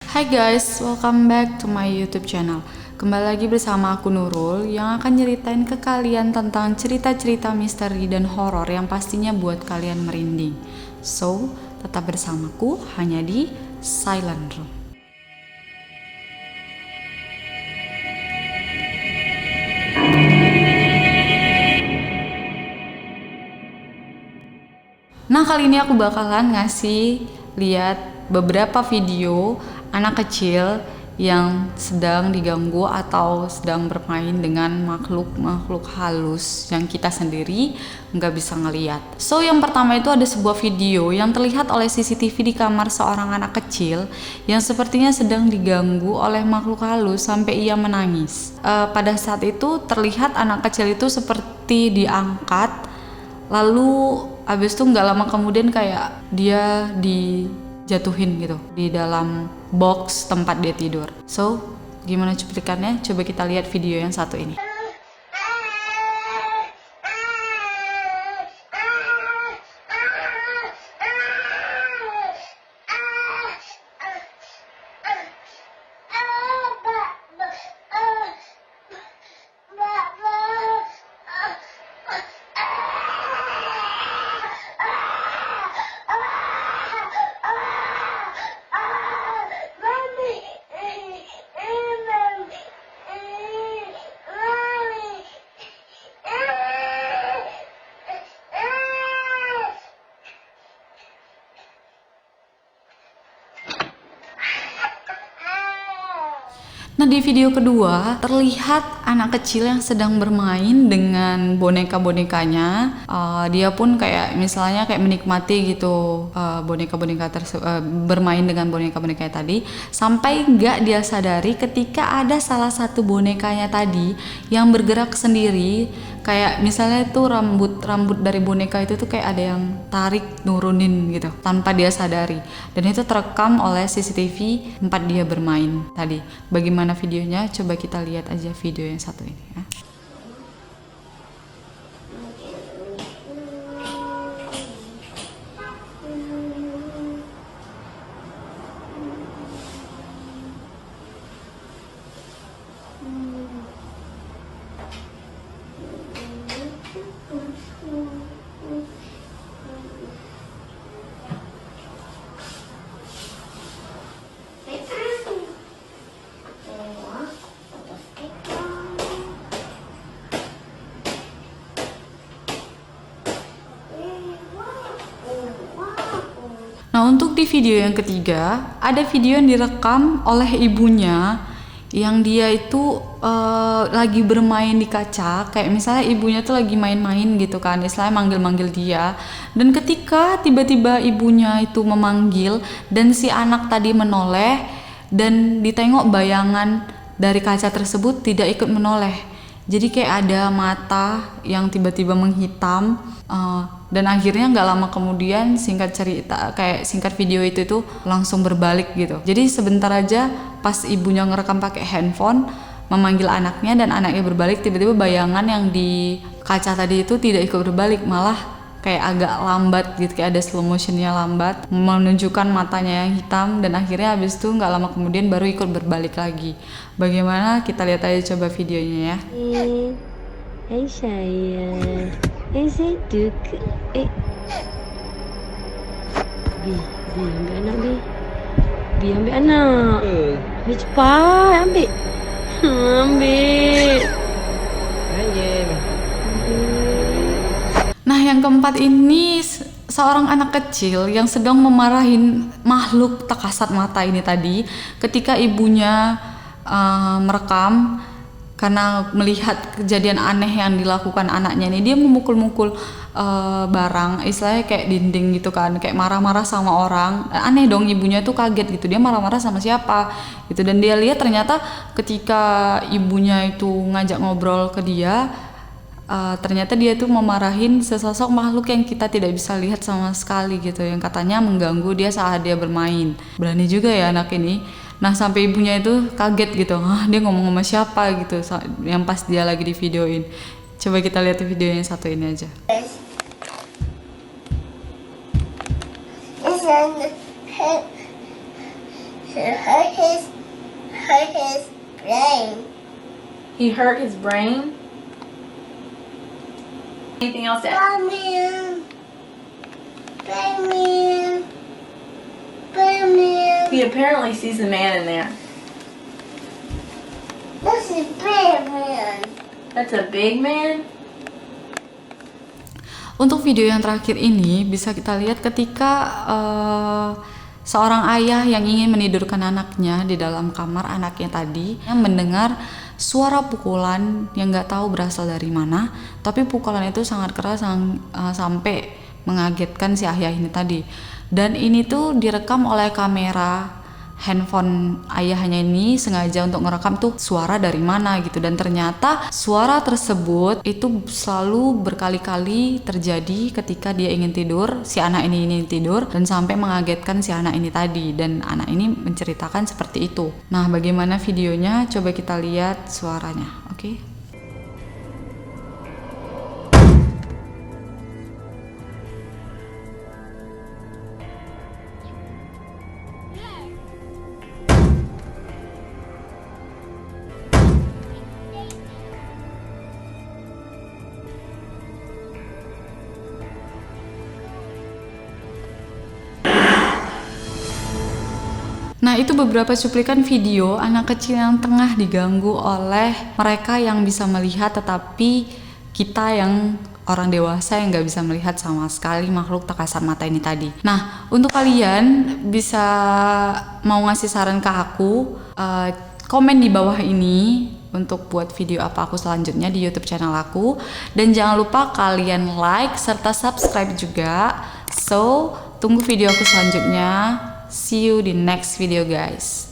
Hai guys, welcome back to my YouTube channel. Kembali lagi bersama aku Nurul yang akan nyeritain ke kalian tentang cerita-cerita misteri dan horor yang pastinya buat kalian merinding. So, tetap bersamaku hanya di Silent Room. Nah, kali ini aku bakalan ngasih lihat beberapa video anak kecil yang sedang diganggu atau sedang bermain dengan makhluk-makhluk halus yang kita sendiri nggak bisa ngeliat. So, yang pertama itu ada sebuah video yang terlihat oleh CCTV di kamar seorang anak kecil yang sepertinya sedang diganggu oleh makhluk halus sampai ia menangis. Pada saat itu terlihat anak kecil itu seperti diangkat. Lalu abis itu nggak lama kemudian kayak dia dijatuhin gitu di dalam box tempat dia tidur. So, gimana cuplikannya? Coba kita lihat video yang satu ini. Nah, di video kedua terlihat anak kecil yang sedang bermain dengan boneka-bonekanya. Dia pun kayak misalnya kayak menikmati gitu boneka-boneka bermain dengan boneka-bonekanya tadi, sampai nggak dia sadari ketika ada salah satu bonekanya tadi yang bergerak sendiri. Kayak misalnya tuh rambut dari boneka itu tuh kayak ada yang tarik nurunin gitu tanpa dia sadari, dan itu terekam oleh CCTV tempat dia bermain tadi. Bagaimana videonya? Coba kita lihat aja video yang satu ini ya. Nah, untuk di video yang ketiga, ada video yang direkam oleh ibunya yang dia itu lagi bermain di kaca. Kayak misalnya ibunya tuh lagi main-main gitu kan, istilahnya manggil-manggil dia. Dan ketika tiba-tiba ibunya itu memanggil dan si anak tadi menoleh dan ditengok bayangan dari kaca tersebut tidak ikut menoleh. Jadi kayak ada mata yang tiba-tiba menghitam, dan akhirnya nggak lama kemudian singkat video itu tuh langsung berbalik gitu. Jadi sebentar aja pas ibunya ngerekam pakai handphone memanggil anaknya dan anaknya berbalik, tiba-tiba bayangan yang di kaca tadi itu tidak ikut berbalik, malah kayak agak lambat gitu, kayak ada slow motionnya lambat menunjukkan matanya yang hitam, dan akhirnya habis itu nggak lama kemudian baru ikut berbalik lagi. Bagaimana? Kita lihat aja coba videonya ya. Hai sayang, seduk, Bi ambil anak Bi ambil anak, Bi cepat ambil, ambil. Nah, yang keempat ini seorang anak kecil yang sedang memarahin makhluk tak kasat mata ini tadi ketika ibunya merekam karena melihat kejadian aneh yang dilakukan anaknya ini. Dia memukul-mukul barang, istilahnya kayak dinding gitu kan, kayak marah-marah sama orang. Aneh dong, ibunya tuh kaget gitu, dia marah-marah sama siapa gitu. Dan dia lihat ternyata ketika ibunya itu ngajak ngobrol ke dia, ternyata dia tuh memarahin sesosok makhluk yang kita tidak bisa lihat sama sekali gitu, yang katanya mengganggu dia saat dia bermain. Berani juga ya anak ini. Nah, sampai ibunya itu kaget gitu, dia ngomong sama siapa gitu, yang pas dia lagi di videoin. Coba kita lihat video yang satu ini aja. He hurt his brain. He hurt his brain. Anything else to add? Batman. Batman. Batman. He apparently sees the man in there. This is Batman. That's a big man? Untuk video yang terakhir ini bisa kita lihat ketika seorang ayah yang ingin menidurkan anaknya di dalam kamar anaknya tadi yang mendengar suara pukulan yang nggak tahu berasal dari mana, tapi pukulan itu sangat keras sampai mengagetkan si ayah ini tadi. Dan ini tuh direkam oleh kamera handphone ayahnya ini sengaja untuk ngerekam tuh suara dari mana gitu, dan ternyata suara tersebut itu selalu berkali-kali terjadi ketika dia ingin tidur, si anak ini ingin tidur, dan sampai mengagetkan si anak ini tadi, dan anak ini menceritakan seperti itu. Nah, bagaimana videonya? Coba kita lihat suaranya, oke? Nah, itu beberapa cuplikan video anak kecil yang tengah diganggu oleh mereka yang bisa melihat, tetapi kita yang orang dewasa yang nggak bisa melihat sama sekali makhluk tak kasat mata ini tadi. Nah, untuk kalian bisa mau ngasih saran ke aku, komen di bawah ini untuk buat video apa aku selanjutnya di YouTube channel aku. Dan jangan lupa kalian like serta subscribe juga. So, tunggu video aku selanjutnya. See you di next video guys.